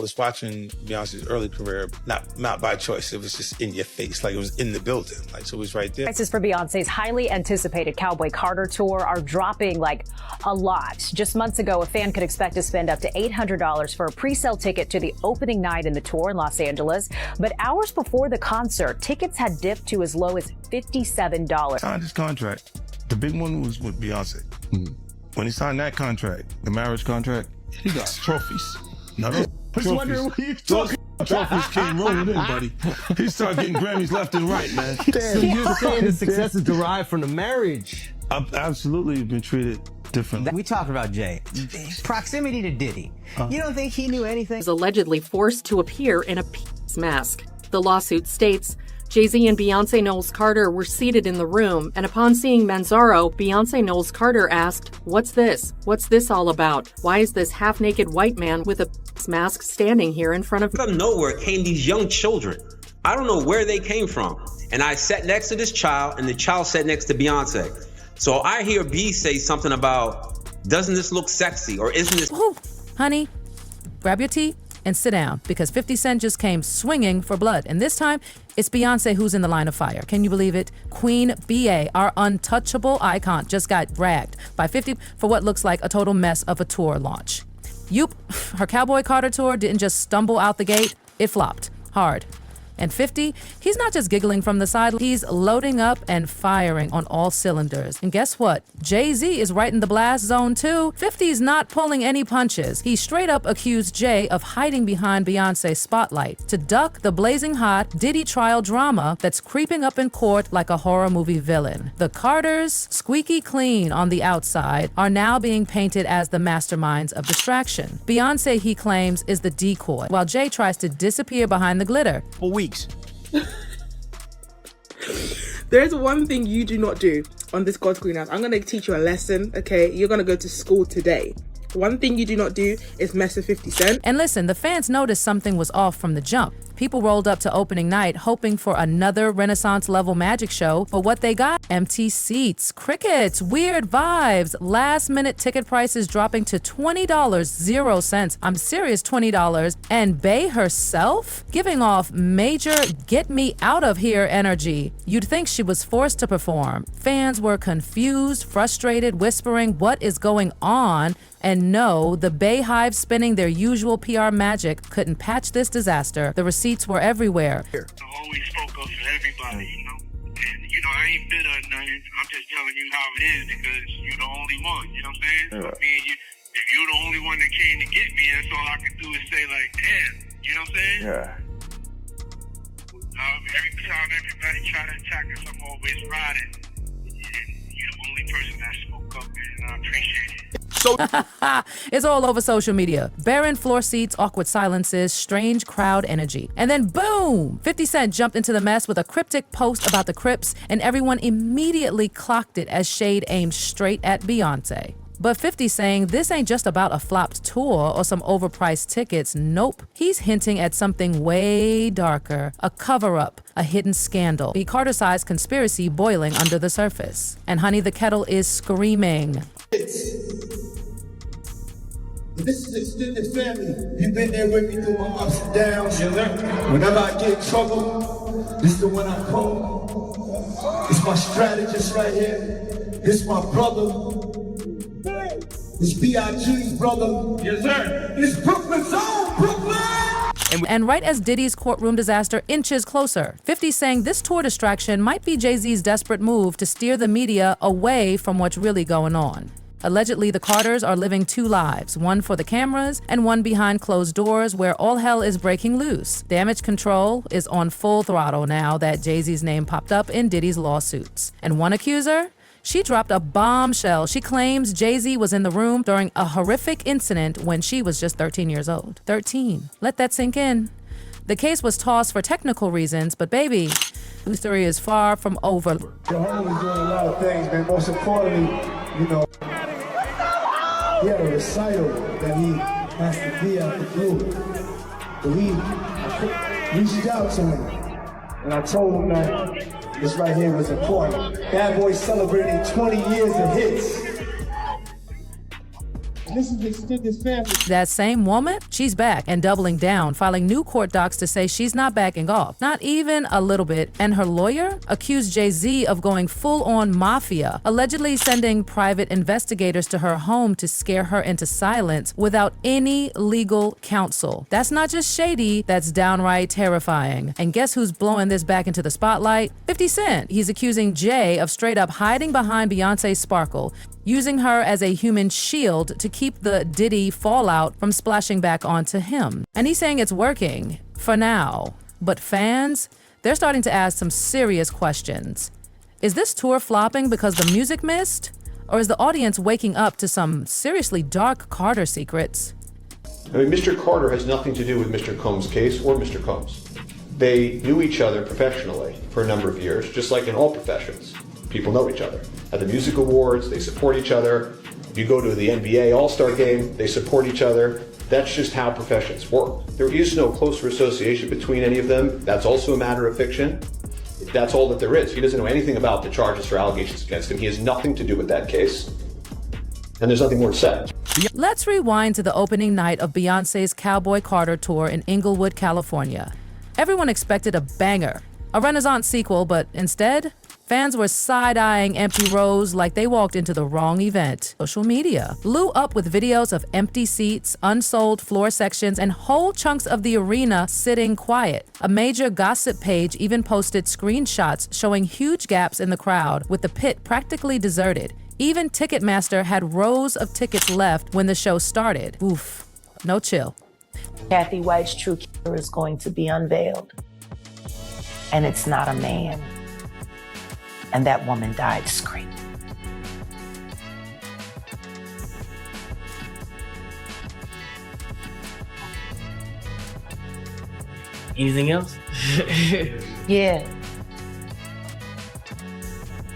was watching Beyonce's early career, not by choice. It was just in your face, like it was in the building, like so it was right there. Prices for Beyonce's highly anticipated Cowboy Carter tour are dropping like a lot. Just months ago, a fan could expect to spend up to $800 for a pre-sale ticket to the opening night in the tour in Los Angeles. But hours before the concert, tickets had dipped to as low as $57. Signed his contract. The big one was with Beyonce. When he signed that contract, the marriage contract, he got trophies. No, those trophies. Those trophies came rolling in, buddy. He started getting Grammys left and right, man. So you're saying the success is derived from the marriage? I've absolutely been treated differently. We talked about Jay. Proximity to Diddy. You don't think he knew anything? Was allegedly forced to appear in a peace mask. The lawsuit states Jay-Z and Beyoncé Knowles Carter were seated in the room, and upon seeing Manzaro, Beyoncé Knowles Carter asked, "What's this? What's this all about? Why is this half-naked white man with a peace mask standing here in front of me?" Out of nowhere came these young children. I don't know where they came from. And I sat next to this child, and the child sat next to Beyonce. So I hear B say something about, doesn't this look sexy, or isn't this... Woo. Honey, grab your tea and sit down, because 50 Cent just came swinging for blood. And this time, it's Beyonce who's in the line of fire. Can you believe it? Queen B.A., our untouchable icon, just got dragged by 50 for what looks like a total mess of a tour launch. Her Cowboy Carter tour didn't just stumble out the gate, it flopped hard. And 50, he's not just giggling from the side, he's loading up and firing on all cylinders. And guess what? Jay-Z is right in the blast zone too. 50's not pulling any punches. He straight up accused Jay of hiding behind Beyonce's spotlight to duck the blazing hot Diddy trial drama that's creeping up in court like a horror movie villain. The Carters, squeaky clean on the outside, are now being painted as the masterminds of distraction. Beyonce, he claims, is the decoy, while Jay tries to disappear behind the glitter. For weeks. There's one thing you do not do on this God's Greenhouse. I'm going to teach you a lesson, okay? You're going to go to school today. One thing you do not do is mess with 50 Cent. And listen, the fans noticed something was off from the jump. People rolled up to opening night hoping for another Renaissance-level magic show, but what they got? Empty seats, crickets, weird vibes, last-minute ticket prices dropping to $20, 0 cents. I'm serious, $20. And Bey herself giving off major get-me-out-of-here energy. You'd think she was forced to perform. Fans were confused, frustrated, whispering, "What is going on?" And no, the Bayhive spinning their usual PR magic couldn't patch this disaster. The receipts were everywhere. I always spoke up for everybody, you know. And, you know, I ain't bitter or nothing. I'm just telling you how it is because you're the only one, you know what I'm saying? Yeah. I mean, if you're the only one that came to get me, that's all I can do is say, like, damn, you know what I'm saying? Yeah. Every time everybody try to attack us, I'm always riding. And you're the only person that spoke up, and I appreciate it. It's all over social media. Barren floor seats, awkward silences, strange crowd energy. And then boom! 50 Cent jumped into the mess with a cryptic post about the Crips, and everyone immediately clocked it as shade aimed straight at Beyonce. But 50 saying this ain't just about a flopped tour or some overpriced tickets. Nope. He's hinting at something way darker. A cover-up, a hidden scandal. The Carter-sized conspiracy boiling under the surface. And honey, the kettle is screaming. This is extended family. You've been there with me through my ups and downs. Whenever I get in trouble, this is the one I call. It's my strategist right here. This my brother. It's B.I.G's brother. Yes, sir. It's Brooklyn's own Brooklyn. And right as Diddy's courtroom disaster inches closer, 50 saying this tour distraction might be Jay-Z's desperate move to steer the media away from what's really going on. Allegedly, the Carters are living two lives, one for the cameras and one behind closed doors where all hell is breaking loose. Damage control is on full throttle now that Jay-Z's name popped up in Diddy's lawsuits. And one accuser? She dropped a bombshell. She claims Jay-Z was in the room during a horrific incident when she was just 13 years old. 13. Let that sink in. The case was tossed for technical reasons, but baby, history is far from over. Your homie's doing a lot of things, man. Most importantly, you know, he had a recital that he has to be out the blue. But I reached out to him, and I told him that this right here was important. Bad Boy celebrating 20 years of hits. This is extended family. That same woman, she's back and doubling down, filing new court docs to say she's not backing off, not even a little bit. And her lawyer accused Jay-Z of going full-on mafia, allegedly sending private investigators to her home to scare her into silence without any legal counsel. That's not just shady, that's downright terrifying. And guess who's blowing this back into the spotlight? 50 Cent. He's accusing Jay of straight up hiding behind Beyoncé's sparkle, using her as a human shield to keep the Diddy fallout from splashing back onto him. And he's saying it's working, for now. But fans, they're starting to ask some serious questions. Is this tour flopping because the music missed? Or is the audience waking up to some seriously dark Carter secrets? I mean, Mr. Carter has nothing to do with Mr. Combs' case or Mr. Combs. They knew each other professionally for a number of years, just like in all professions. People know each other. At the music awards, they support each other. If you go to the NBA All-Star game, they support each other. That's just how professions work. There is no closer association between any of them. That's also a matter of fiction. That's all that there is. He doesn't know anything about the charges or allegations against him. He has nothing to do with that case. And there's nothing more to say. Let's rewind to the opening night of Beyoncé's Cowboy Carter tour in Inglewood, California. Everyone expected a banger, a Renaissance sequel, but instead, fans were side-eyeing empty rows like they walked into the wrong event. Social media blew up with videos of empty seats, unsold floor sections, and whole chunks of the arena sitting quiet. A major gossip page even posted screenshots showing huge gaps in the crowd, with the pit practically deserted. Even Ticketmaster had rows of tickets left when the show started. Oof, no chill. Kathy White's true killer is going to be unveiled. And it's not a man. And that woman died screaming. Anything else? Yeah.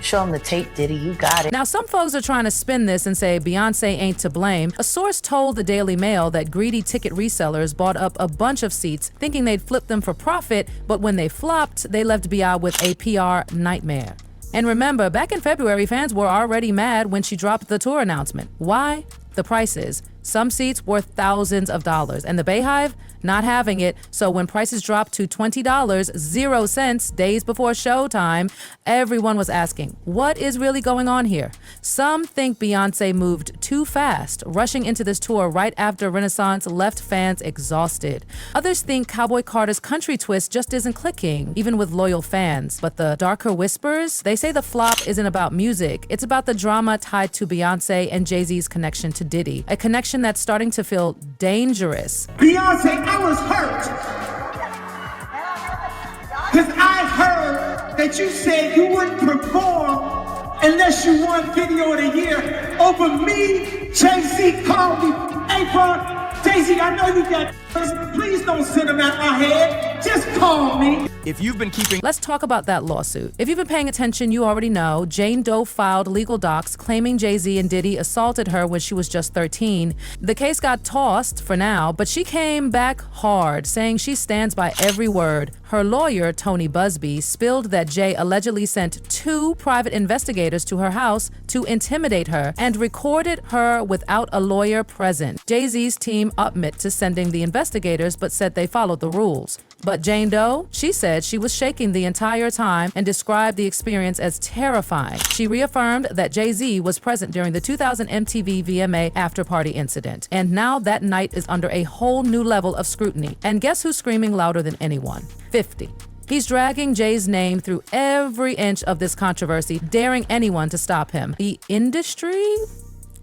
Show them the tape, Diddy, you got it. Now, some folks are trying to spin this and say Beyoncé ain't to blame. A source told the Daily Mail that greedy ticket resellers bought up a bunch of seats thinking they'd flip them for profit, but when they flopped, they left Bi with a PR nightmare. And remember, back in February, fans were already mad when she dropped the tour announcement. Why? The prices. Some seats were thousands of dollars, and the Bayhive not having it. So when prices dropped to $20, 0 cents days before showtime, everyone was asking, what is really going on here? Some think Beyoncé moved too fast, rushing into this tour right after Renaissance left fans exhausted. Others think Cowboy Carter's country twist just isn't clicking, even with loyal fans. But the darker whispers, they say the flop isn't about music. It's about the drama tied to Beyoncé and Jay-Z's connection to Diddy, a connection that's starting to feel dangerous. Beyonce, I was hurt. Because I heard that you said you wouldn't perform unless you won Video of the Year over me. Jay-Z called me. Hey, bro, Jay-Z, I know you got please don't send them out my head. Just call me. If you've been keeping... Let's talk about that lawsuit. If you've been paying attention, you already know Jane Doe filed legal docs claiming Jay-Z and Diddy assaulted her when she was just 13. The case got tossed for now, but she came back hard, saying she stands by every word. Her lawyer, Tony Busby, spilled that Jay allegedly sent 2 private investigators to her house to intimidate her and recorded her without a lawyer present. Jay-Z's team admit to sending the investigators, but said they followed the rules. But Jane Doe, she said she was shaking the entire time and described the experience as terrifying. She reaffirmed that Jay-Z was present during the 2000 MTV VMA after-party incident. And now that night is under a whole new level of scrutiny. And guess who's screaming louder than anyone? 50. He's dragging Jay's name through every inch of this controversy, daring anyone to stop him. The industry?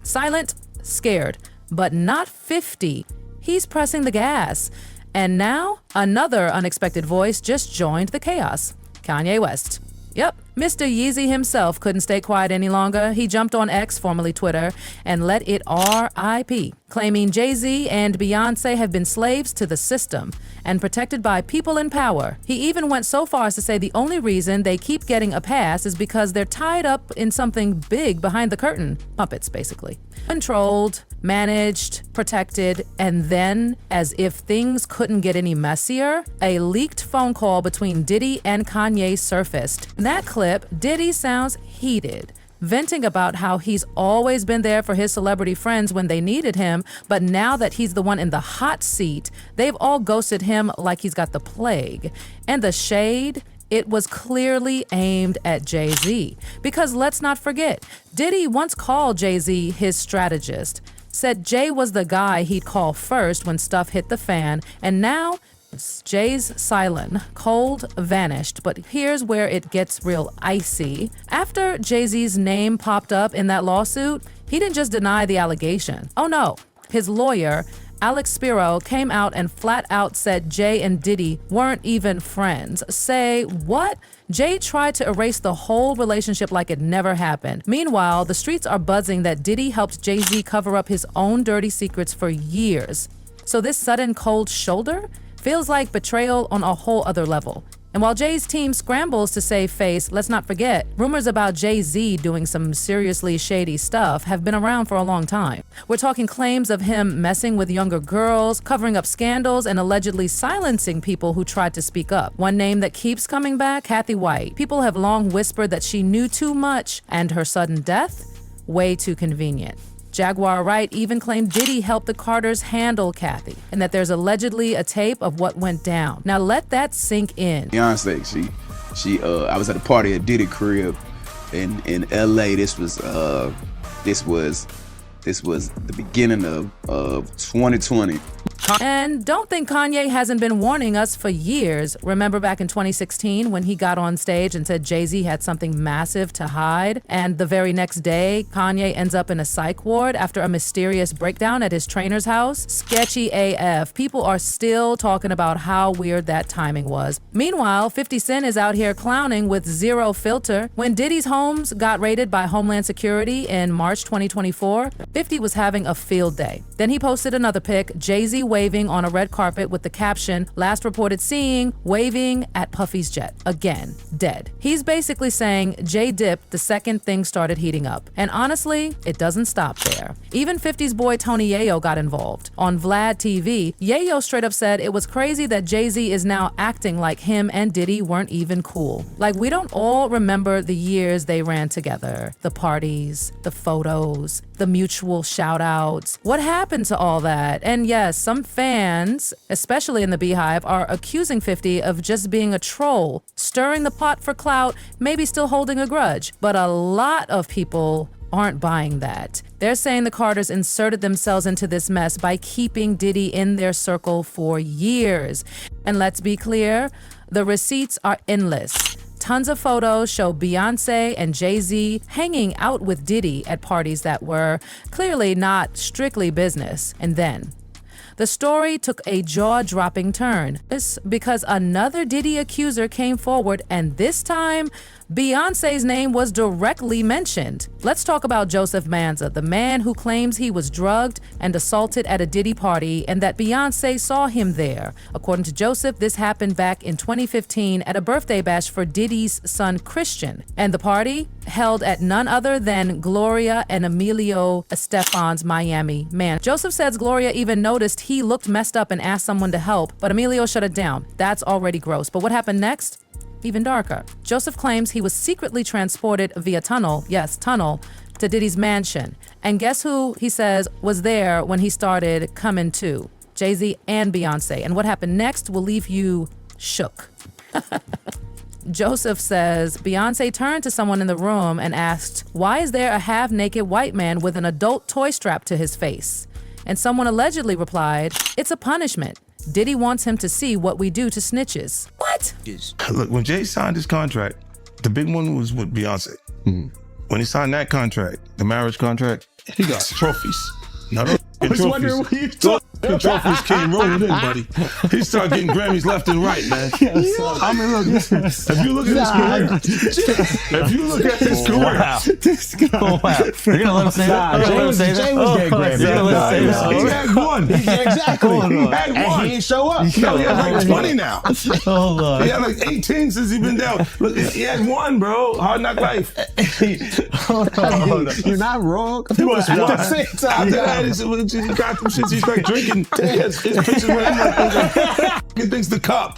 Silent, scared, but not 50. He's pressing the gas. And now, another unexpected voice just joined the chaos. Kanye West. Yep, Mr. Yeezy himself couldn't stay quiet any longer. He jumped on X, formerly Twitter, and let it RIP, claiming Jay-Z and Beyoncé have been slaves to the system and protected by people in power. He even went so far as to say the only reason they keep getting a pass is because they're tied up in something big behind the curtain. Puppets, basically. Controlled, managed, protected, and then, as if things couldn't get any messier, a leaked phone call between Diddy and Kanye surfaced. In that clip, Diddy sounds heated, venting about how he's always been there for his celebrity friends when they needed him, but now that he's the one in the hot seat, they've all ghosted him like he's got the plague. And the shade, it was clearly aimed at Jay-Z. Because let's not forget, Diddy once called Jay-Z his strategist, said Jay was the guy he'd call first when stuff hit the fan, and now Jay's silent, cold, vanished. But here's where it gets real icy. After Jay-Z's name popped up in that lawsuit, he didn't just deny the allegation. Oh no, his lawyer, Alex Spiro, came out and flat out said Jay and Diddy weren't even friends. Say what? Jay tried to erase the whole relationship like it never happened. Meanwhile, the streets are buzzing that Diddy helped Jay-Z cover up his own dirty secrets for years. So this sudden cold shoulder feels like betrayal on a whole other level. And while Jay's team scrambles to save face, let's not forget, rumors about Jay-Z doing some seriously shady stuff have been around for a long time. We're talking claims of him messing with younger girls, covering up scandals, and allegedly silencing people who tried to speak up. One name that keeps coming back, Kathy White. People have long whispered that she knew too much, and her sudden death, way too convenient. Jaguar Wright even claimed Diddy helped the Carters handle Kathy, and that there's allegedly a tape of what went down. Now let that sink in. Beyoncé, I was at a party at Diddy crib in LA. This was the beginning of 2020. And don't think Kanye hasn't been warning us for years. Remember back in 2016 when he got on stage and said Jay-Z had something massive to hide? And the very next day, Kanye ends up in a psych ward after a mysterious breakdown at his trainer's house? Sketchy AF. People are still talking about how weird that timing was. Meanwhile, 50 Cent is out here clowning with zero filter. When Diddy's homes got raided by Homeland Security in March 2024, 50 was having a field day. Then he posted another pic, Jay-Z waving on a red carpet with the caption, last reported seeing, waving at Puffy's jet. Again, dead. He's basically saying Jay dipped the second things started heating up. And honestly, it doesn't stop there. Even 50's boy Tony Yayo got involved. On Vlad TV, Yayo straight up said it was crazy that Jay-Z is now acting like him and Diddy weren't even cool. Like we don't all remember the years they ran together, the parties, the photos, the mutual shout outs. What happened to all that? And yes, some fans, especially in the Beehive, are accusing 50 of just being a troll, stirring the pot for clout, maybe still holding a grudge. But a lot of people aren't buying that. They're saying the Carters inserted themselves into this mess by keeping Diddy in their circle for years. And let's be clear, the receipts are endless. Tons of photos show Beyoncé and Jay-Z hanging out with Diddy at parties that were clearly not strictly business. And then the story took a jaw-dropping turn. This because another Diddy accuser came forward, and this time, Beyoncé's name was directly mentioned. Let's talk about Joseph Manza, the man who claims he was drugged and assaulted at a Diddy party and that Beyoncé saw him there. According to Joseph, this happened back in 2015 at a birthday bash for Diddy's son Christian. And the party held at none other than Gloria and Emilio Estefan's Miami man. Joseph says Gloria even noticed he looked messed up and asked someone to help, but Emilio shut it down. That's already gross. But what happened next? Even darker. Joseph claims he was secretly transported via tunnel, yes, tunnel, to Diddy's mansion. And guess who, he says, was there when he started coming to? Jay-Z and Beyoncé. And what happened next will leave you shook. Joseph says Beyoncé turned to someone in the room and asked, why is there a half-naked white man with an adult toy strapped to his face? And someone allegedly replied, it's a punishment. Diddy wants him to see what we do to snitches. What? Look, when Jay signed his contract, the big one was with Beyonce. Mm-hmm. When he signed that contract, the marriage contract, he got trophies. Now those trophies came rolling in, buddy. He started getting Grammys left and right, man. I mean, look, if you look at his career, This guy. Wow. You're gonna let him say that? Jay was getting Grammys. He had one. Exactly. He had one. And he ain't show up. He had like 20 now. Hold on. He had like 18 since he been down. Look, he had one, bro. Hard Knock Life. Hold on. You're not wrong. At the same time. After that, he got them shits. He started drinking. His pictures went thing's the cop?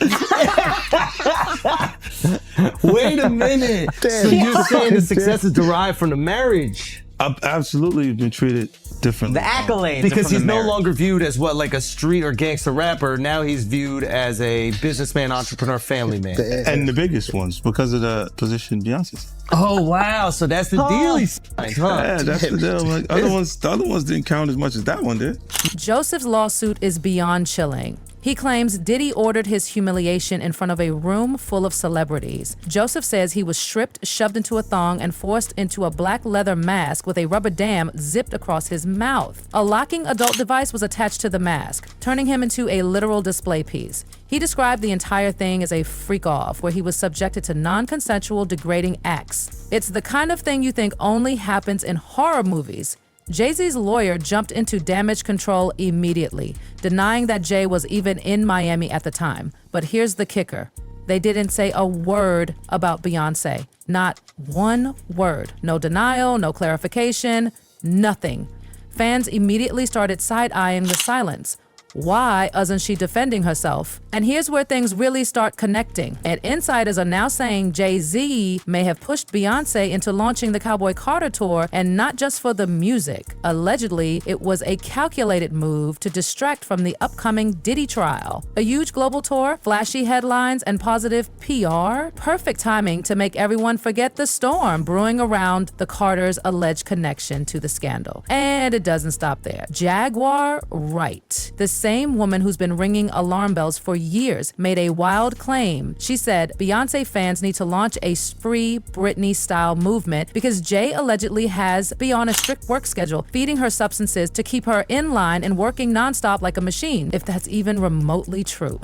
Wait a minute. So you're saying the success is derived from the marriage? I've absolutely been treated differently. The accolades. Because he's no longer viewed as what, like a street or gangster rapper. Now he's viewed as a businessman, entrepreneur, family man. And the biggest ones because of the position Beyonce's. Oh wow! So that's the deal he signed, huh? Yeah, that's the deal. Like, the other ones didn't count as much as that one did. Joseph's lawsuit is beyond chilling. He claims Diddy ordered his humiliation in front of a room full of celebrities. Joseph says he was stripped, shoved into a thong, and forced into a black leather mask with a rubber dam zipped across his mouth. A locking adult device was attached to the mask, turning him into a literal display piece. He described the entire thing as a freak-off, where he was subjected to non-consensual, degrading acts. It's the kind of thing you think only happens in horror movies. Jay-Z's lawyer jumped into damage control immediately, denying that Jay was even in Miami at the time. But here's the kicker. They didn't say a word about Beyoncé. Not one word. No denial, no clarification, nothing. Fans immediately started side-eyeing the silence. Why isn't she defending herself? And here's where things really start connecting. And insiders are now saying Jay-Z may have pushed Beyoncé into launching the Cowboy Carter tour, and not just for the music. Allegedly, it was a calculated move to distract from the upcoming Diddy trial. A huge global tour, flashy headlines, and positive PR? Perfect timing to make everyone forget the storm brewing around the Carters' alleged connection to the scandal. And it doesn't stop there. Jaguar Wright, the same woman who's been ringing alarm bells for years, made a wild claim. She said Beyoncé fans need to launch a Free Britney-style movement because Jay allegedly has been on a strict work schedule, feeding her substances to keep her in line and working nonstop like a machine, if that's even remotely true.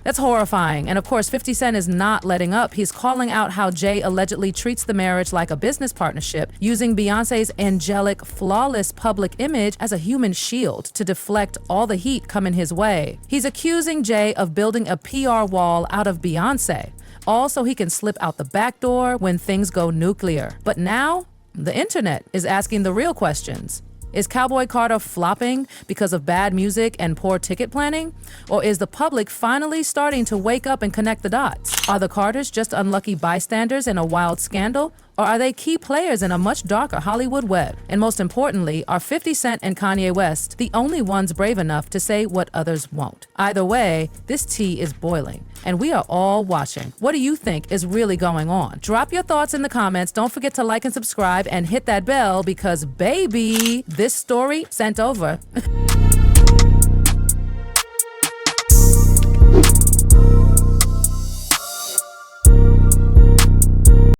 That's horrifying. And of course, 50 Cent is not letting up. He's calling out how Jay allegedly treats the marriage like a business partnership, using Beyoncé's angelic, flawless public image as a human shield to deflect all the heat coming his way. He's accusing Jay of building a PR wall out of Beyoncé, all so he can slip out the back door when things go nuclear. But now, the internet is asking the real questions. Is Cowboy Carter flopping because of bad music and poor ticket planning? Or is the public finally starting to wake up and connect the dots? Are the Carters just unlucky bystanders in a wild scandal? Or are they key players in a much darker Hollywood web? And most importantly, are 50 Cent and Kanye West the only ones brave enough to say what others won't? Either way, this tea is boiling, and we are all watching. What do you think is really going on? Drop your thoughts in the comments. Don't forget to like and subscribe and hit that bell because, baby, this story sent over.